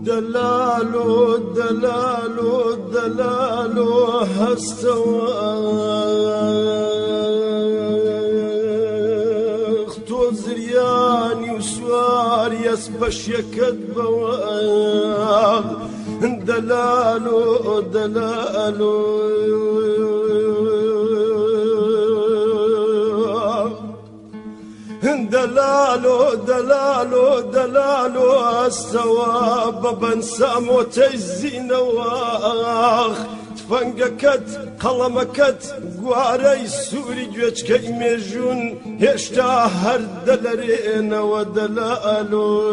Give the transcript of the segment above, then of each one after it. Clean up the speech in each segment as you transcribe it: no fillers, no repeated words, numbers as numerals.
دلالو دلالو دلالو هستواخ تو زرياني وسوار يسبش يكذبوا دلالو دلالو دلالو دلالو دلالو استوى ببن ساموت الزينواخ تفنقكت قلمكت قواري سوري جوش كيميجون هشتا هر دلرين ودلالو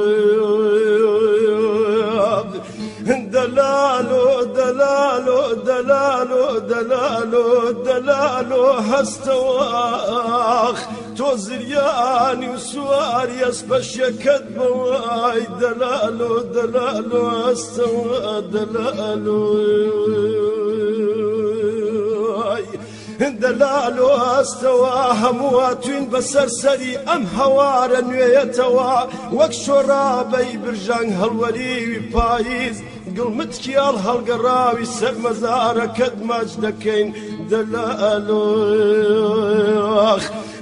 دلالو دلالو دلالو دلالو دلالو هستواخ تو زرياني وسوار يسبش يكذبوا دلالو دلالو هستوا دلالو دلالو استوى همواتين بسرسري ام هوار نويتوا وك شرابي برجان هالوري بايز قلمتكي هالقراوي سر مزارك ماجدكين دلالو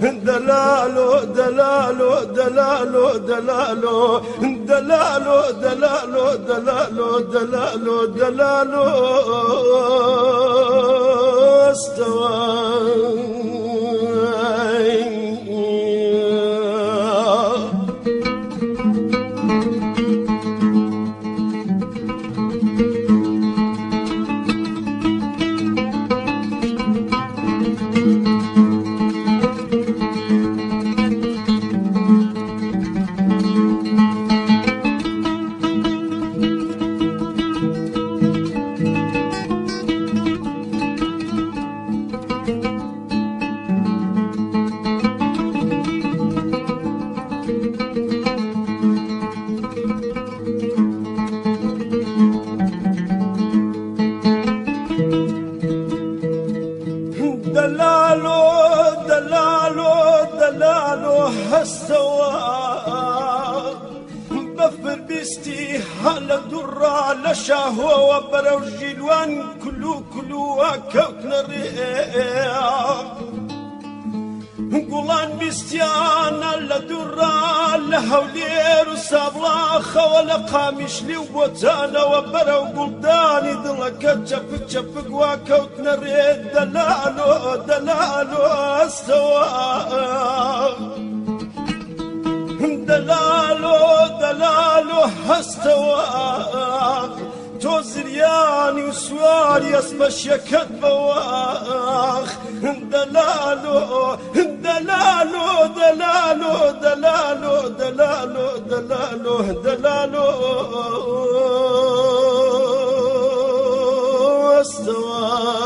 دلالو دلالو دلالو دلالو دلالو دلالو دلالو دلالو دلالو استوى دلالو دلالو دلالو هستوا بفر بيستي هلا درا لشاهو وبرو جيلوان كلو كلو وكوكنا الرياح قولان بيستيانا لدرا لهولير وسابلاخا ولا قامش لي وبوتانا وبرو قلداني دلك تشفك تشفك وكوتنا الريد دلالو دلالو استوى دلالو دلالو هستوى تو زرياني وسوار يسبش يكذبواخ دلالو دلالو دلالو دلالو دلالو دلالو دلالو استوى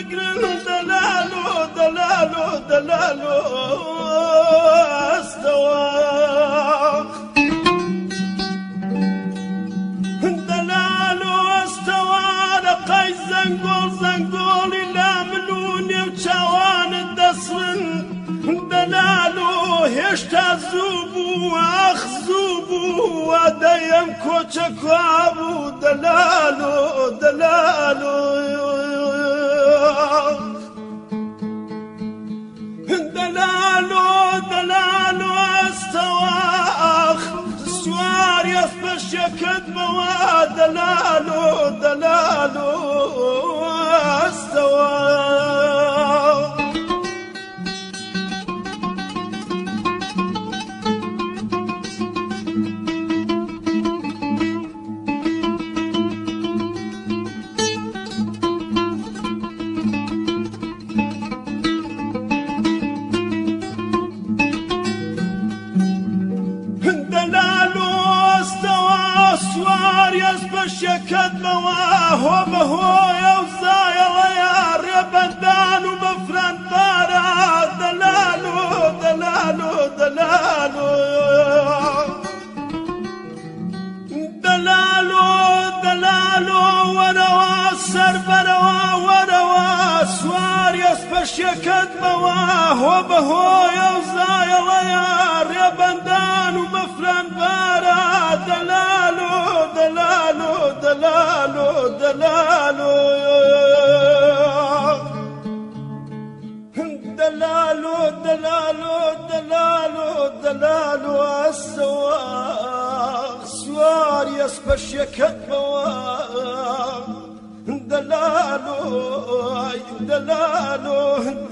فكر دلاله دلاله دلاله استوى دلاله استوى لقي زنقول زنقول لا ملوني وشوان الدسرن دلاله هشتا زوبو اخ زوبو ودايم كوتشك وابو دلاله دلاله دلاله دلاله استواخ سوار يصبش يكذبوا دلاله دلاله استواخ شكد مواه بهو يوزاي ويا ربدان وبفرن بارا دلالو دلالو دلالو دلالو دلالو وروا سربروا وروا سوار يسبش يكد مواه بهو يوزاي ويا ربدان وبفرن بارا دلالو دلالو دلالو دلالو دلالو دلالو دلالو دلالو السواق سوار يسبش يكتبوا دلالو دلالو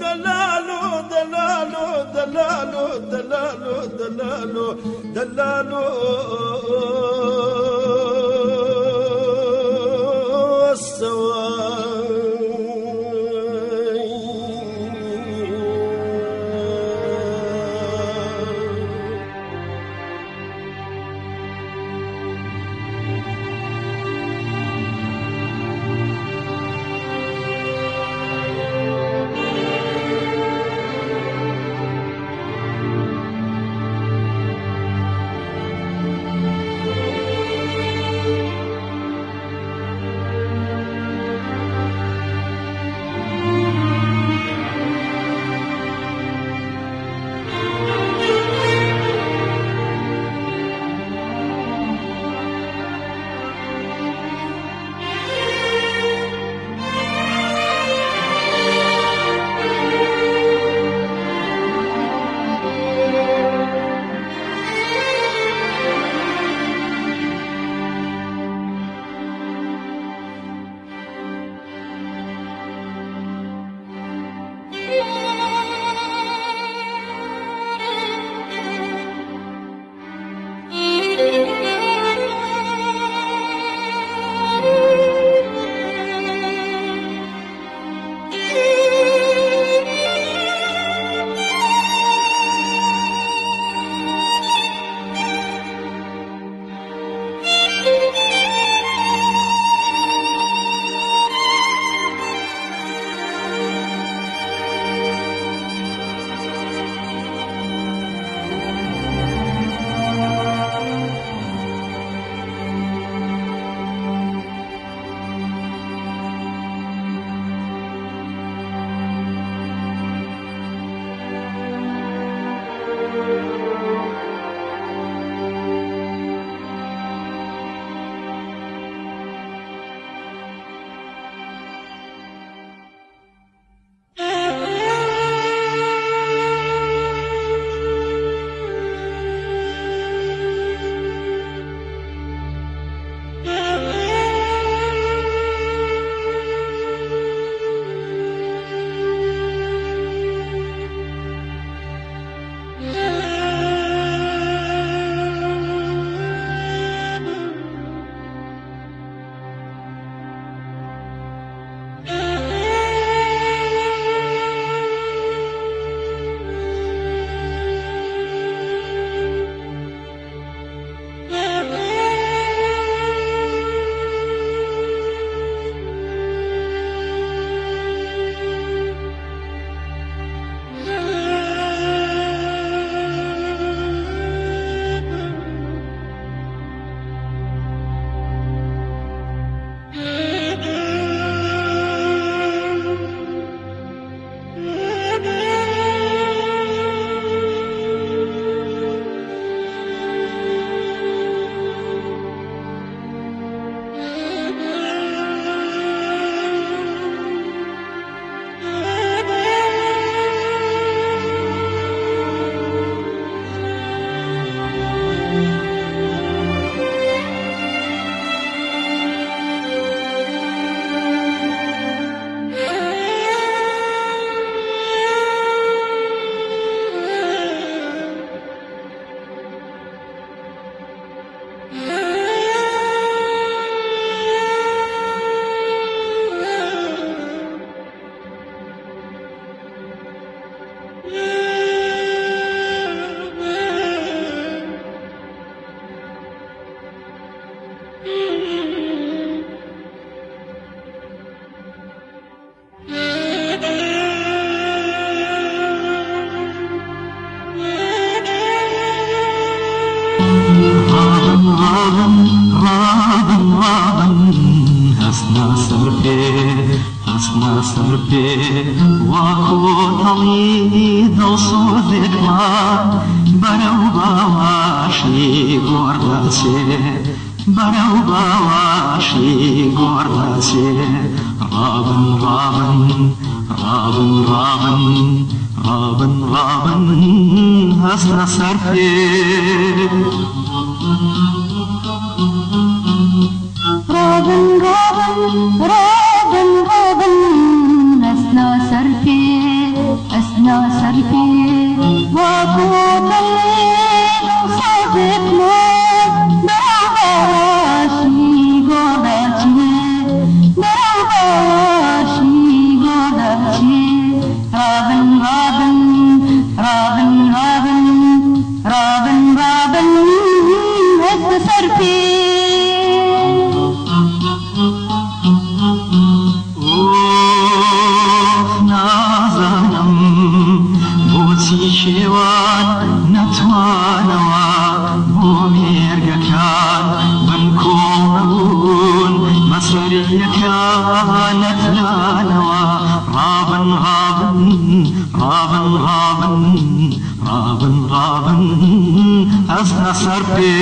دلالو دلالو دلالو دلالو دلالو دلالو السواق هەستنە سەر پێ وا کۆتەڵی دڵسۆزێکمان بەرەو باواشی گۆڕدەچێ بەرەو باواشی گۆڕدەچێ ڕابن ڕابن ڕابن ڕابن ڕابن ڕابن هەستنە سەر پێ Robin, Robin, Robin, Robin, asna sarfi, wakutali nusabik mo, barabashi godachi, Robin, Robin, Robin, Robin, Robin, Robin, asna sarfi. شێوان نەتوانەوە بۆ مێرگەکان بنکۆڵەبوون بەسەریەکان نەتلانەوە ڕابن ڕابن ڕابن ڕابن ڕابن ڕابن هەستنە سەر پێ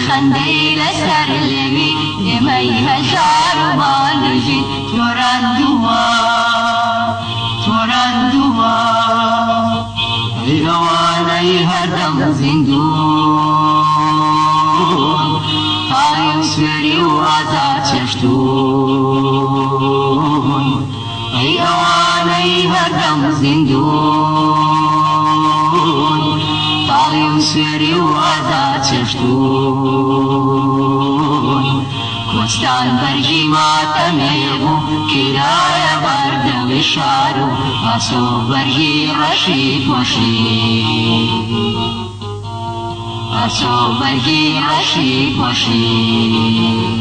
خندي لسر لبي يمي هزار مالجي تورندوا يواني هدم زندون هاي سري وعزا تشتون يواني هدم زندون هاي سري وعزا تشتون کوستان برجی ماتمیگو کرایه بردوی شارو آسو برجی رشید باشی آسو برجی رشید باشی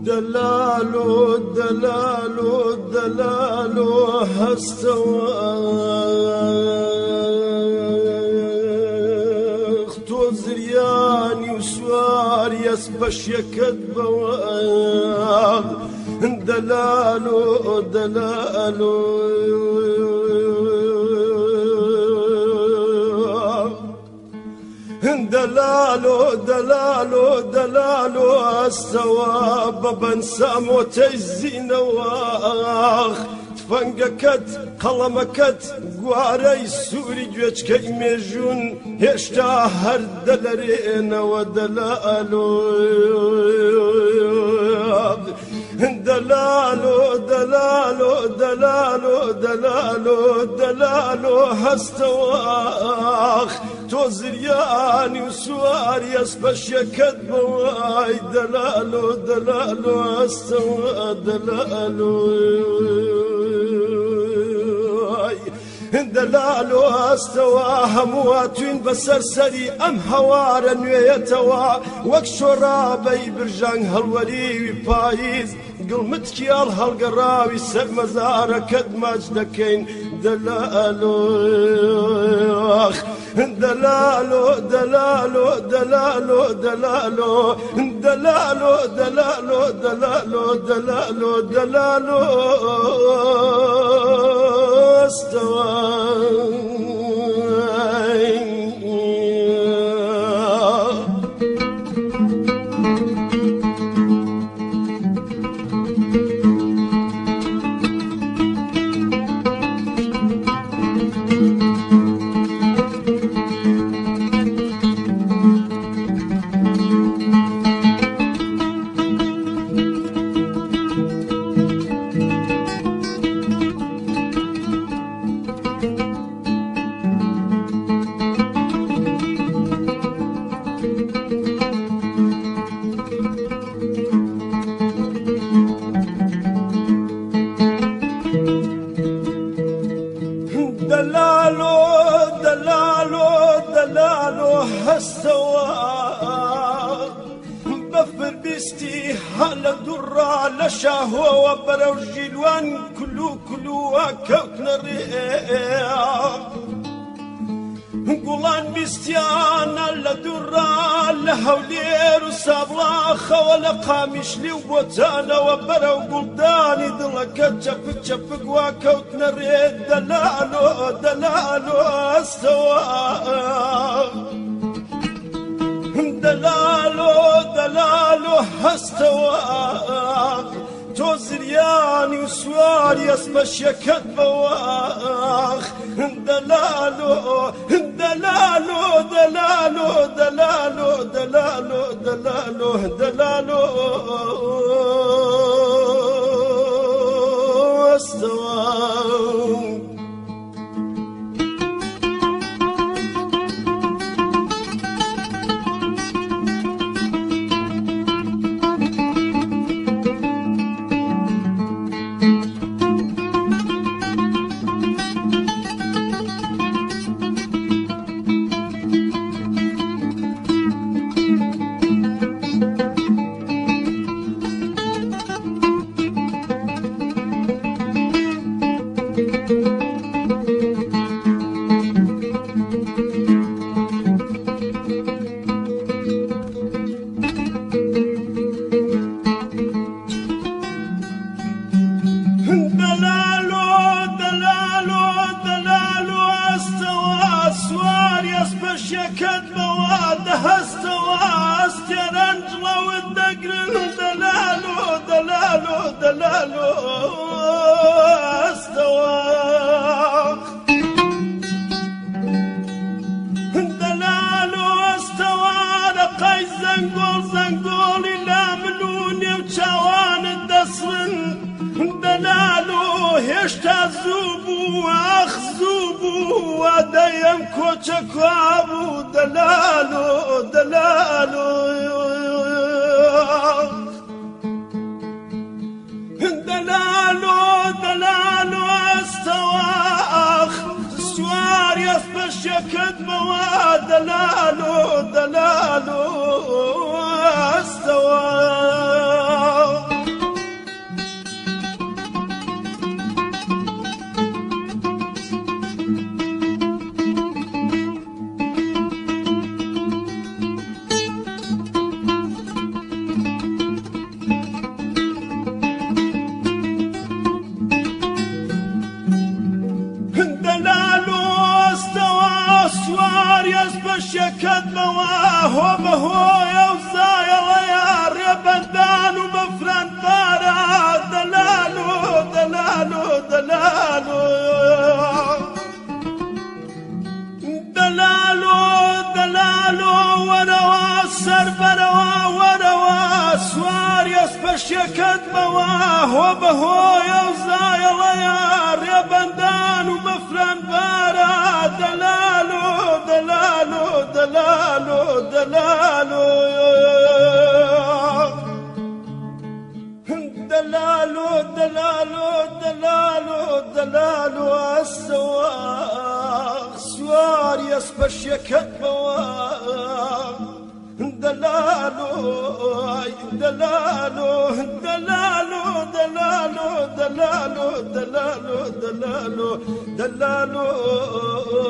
دلالو دلالو دلالو هستواخ تو زرياني وسوار يسبش يكذبواخ دلالو دلالو دلالو دلالو دلالو استوى بابن سامو تجزين واخ تفنقكت قلمكت قواري سوري جوش كي ميجون هشتا هر دلرين ودلالو دلالو دلالو دلالو دلالو دلالو هستواخ تو زرياني وسوار يسبش يكذبواي دلالو دلالو هستوا دلالو دلالو استوى همواتين بسرسري ام هوارا نويتوا وك شرابي برجان هالولي بايز قلمتكي هالقراوي سر مزارك ماجدكين دلالو دلالو دلالو دلالو دلالو دلالو دلالو دلالو دلالو دلالو استوى دلالو دلالو دلالو هستوا بفر بستي هلا درا لشاهو وبرو جيلوان كلو وكوكنا الرياض قولان بستيانا لدرا لهولير وسابلاخا ولا قامش لي وبوتانا وبرو قلداني دلك تشفك وكوتنا الريد دلالو دلالو استوى دلالو دلالو استوى تو زرياني وسوار يسبش يكذبواخ دلالو دلالو دلالو دلالو دلالو دلالو دلالو استوى بەشەکەت بەوادە هەستەوە ئەستێرەنجڵە و دەگرن دەلال و دەلال و دەلال و ئەستەوە دەلال و ئەستەوە لەقەی زەنگۆڵ زەنگۆڵی لا من و نێو چاوانت دەسڕن دەلال و هێشتا زوو بوو ئەخ زوو بوو وەدەیەم کۆچە کوا بوو دەلال و دەلال و دەلال و دەلال و ئەستەوە ئەخ سواری ئەس بەشەکەت بەوە دەلال و دەلال و ئەستەوە بەشەکەت بەوە هۆ بەهۆیە و زایەڵەیە ڕێبەندان و بەفران بارە دەلال و دەلال و دەلال و دەلال و دەلال و وەرەوە سەر بەرەوە وەرەوە سواری ئەس بەشەکەت بەوە هۆ بەهۆیە و زایەڵەیە ڕێبەندان و بەفران بارە دەلال و دەلال و دەلال و دەلال و دەلال و دەلال و دەلال و دەلال و ئەستەوە سواری ئەس بەشەکەت بەوە دەلال و دەلال و دەلال و دەلال و دەلال و دەلال و دەلال و دەلال و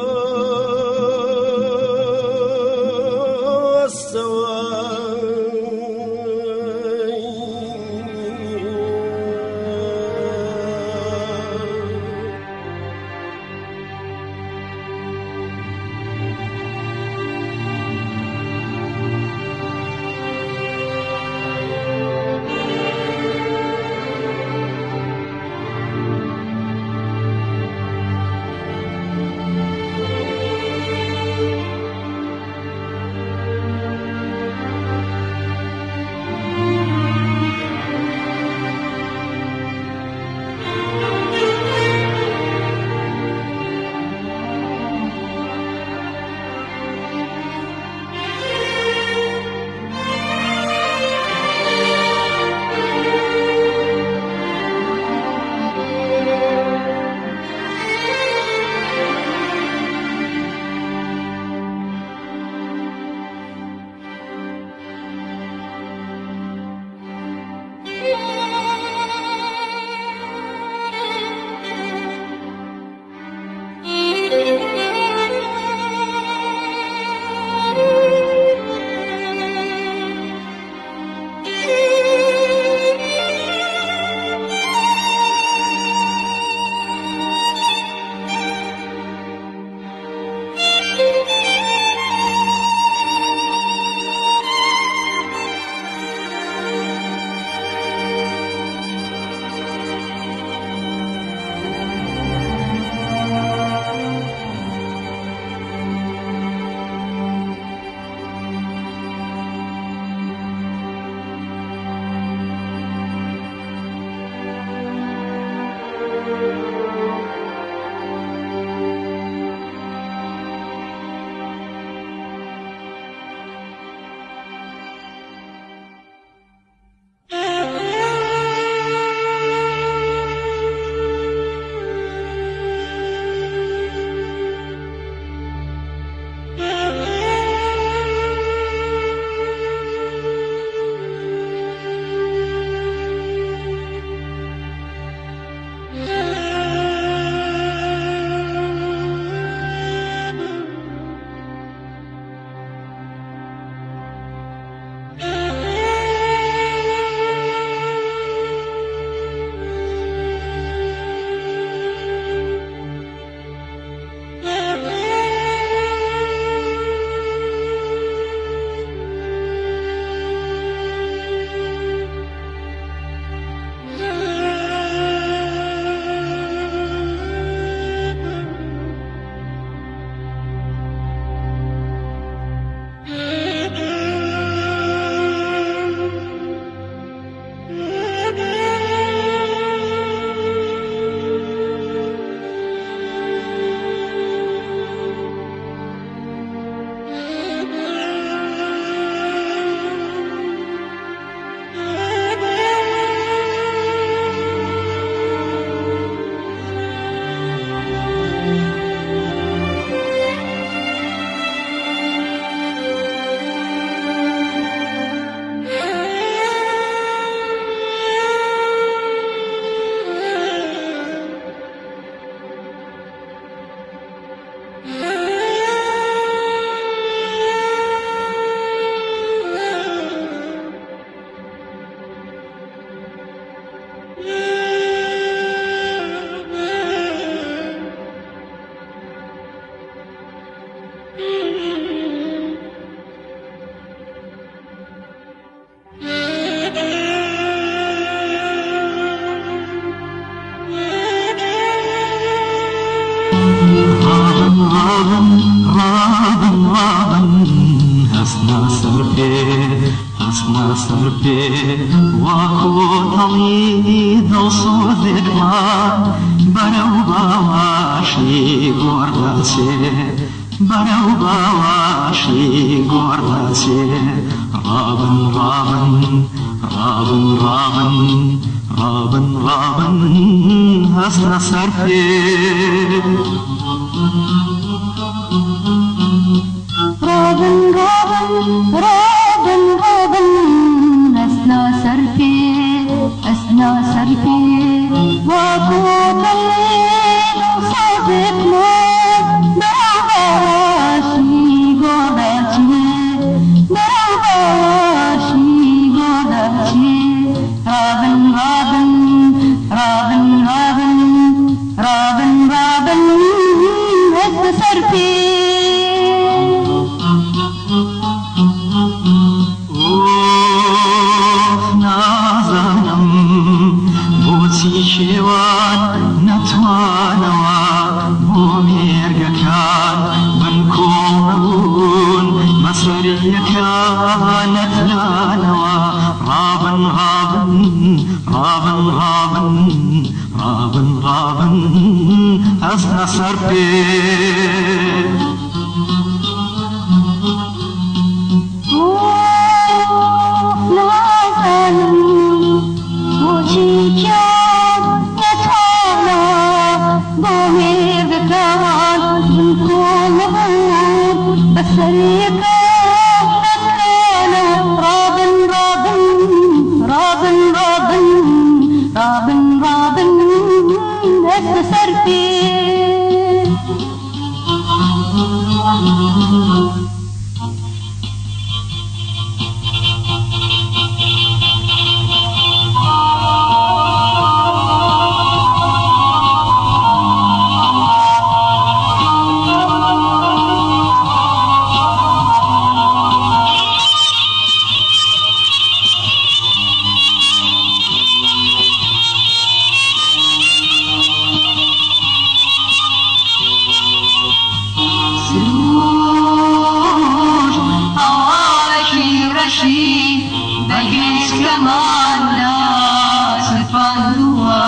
غابن غابن غابن هسنا سربي واكو طويل وصوذك ما برو بواشي قرداسي غابن هسنا سربي رابن أسنا سرفي واكو طليل وصادق موت برعباشي قرداسي رابن هسنا سرفي شێوان نەتوانەوە بۆ مێرگەکان من کۆڵبوون مەسەریەکانت لانەوە ڕابن هەستە سەر پێ رابن هسه سرفي بقيت كمان ناس الفندوة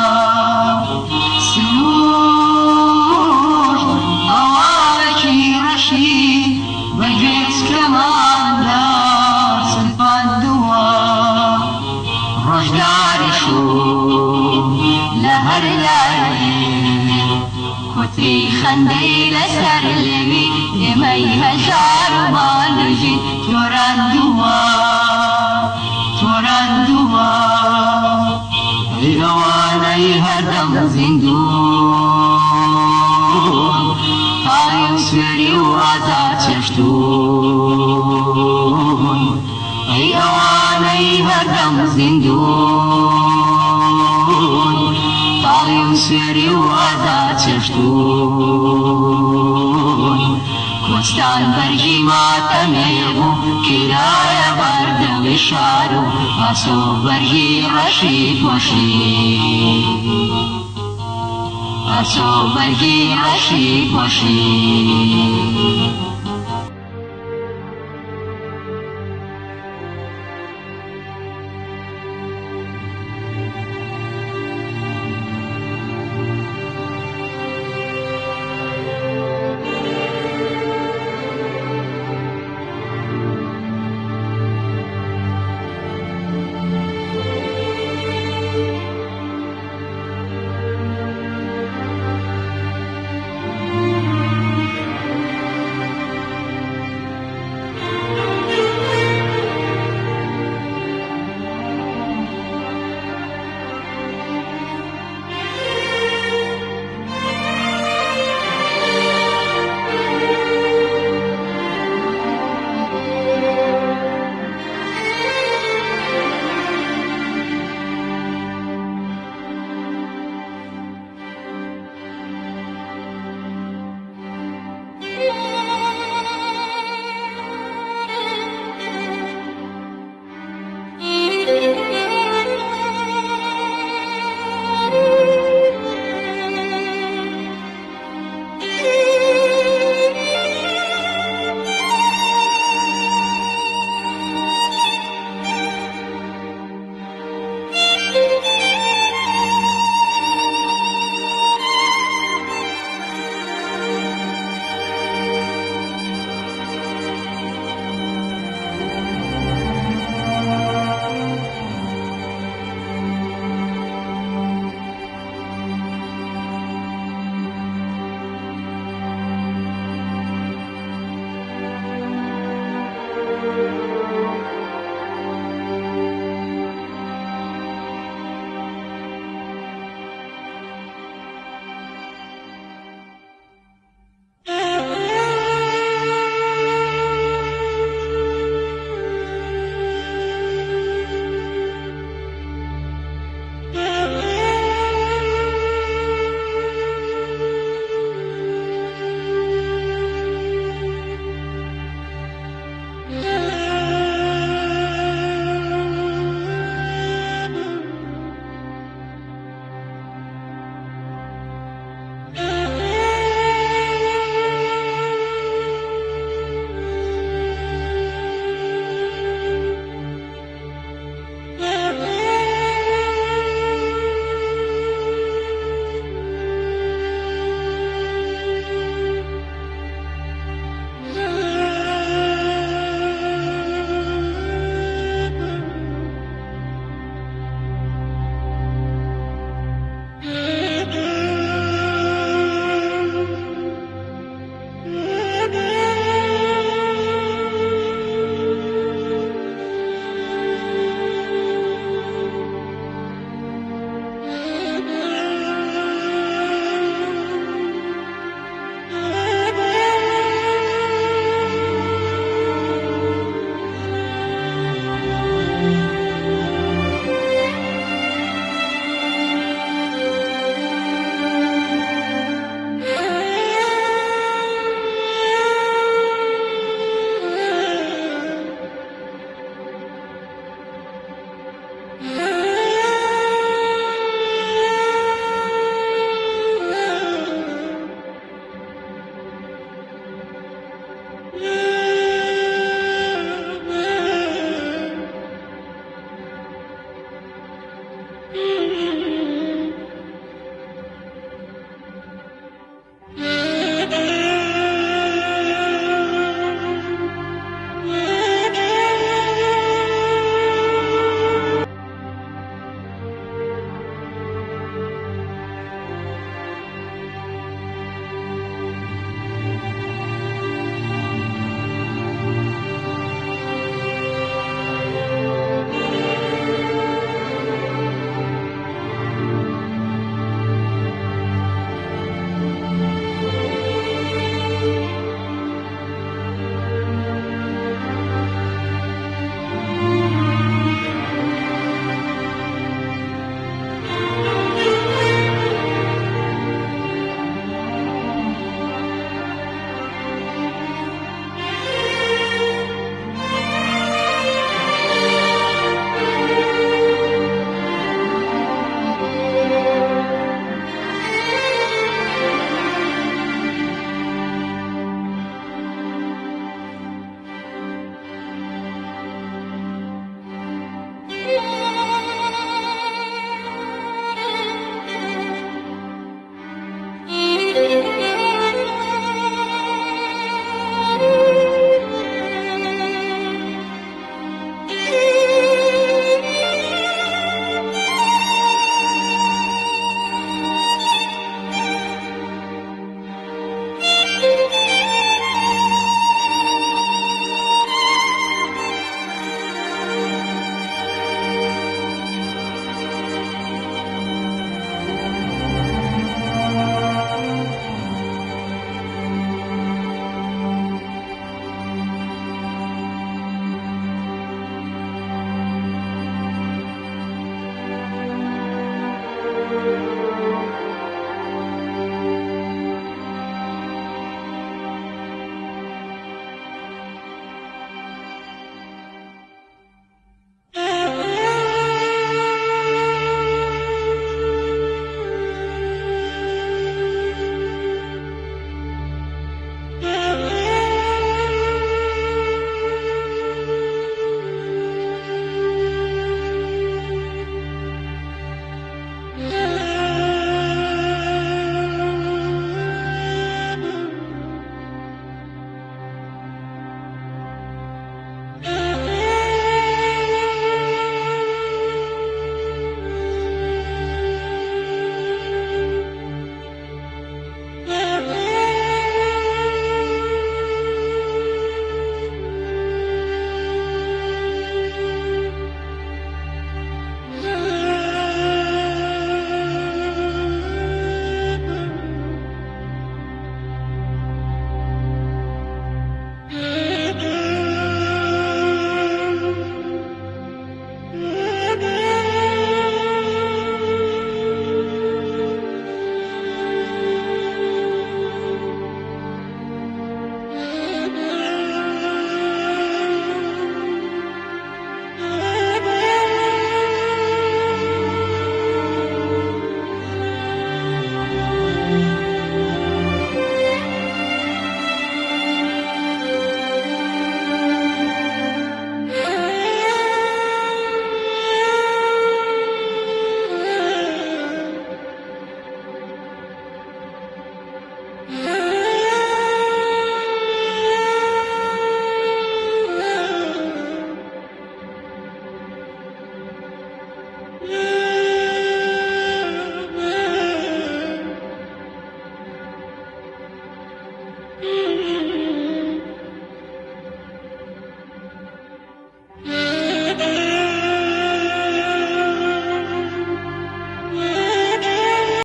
سرور أواركي رشيد بقيت كمان ناس الفندوة رجداري شو لهر لعين كتري خندي لسر اللبي يمي هجار ما نجي ترندوة إيواني هدم زندون طايم سوري وعزات يشتون إيواني هدم زندون طايم سوري وعزات يشتون كوستان برجي ما تميغو كرايا برد وشارو أسو برجي رشيد وشيد